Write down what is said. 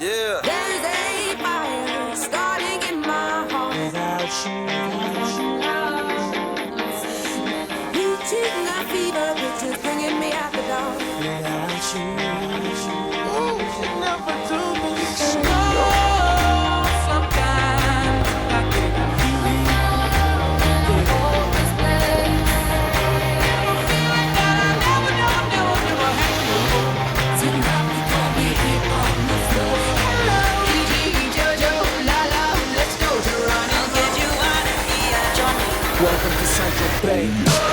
Yeah. There's a fire starting in my heart without you. Reaching a fever pitch is bringing me out the dark without you. Ooh, you never do me so. Sometimes I get a feeling all this place. A feeling that I never had before. Tonight we gon' be here on the floor. Hello, Gigi, Jojo, Lala, let's go to run and get you out of here, Johnny. Welcome to Central Bay.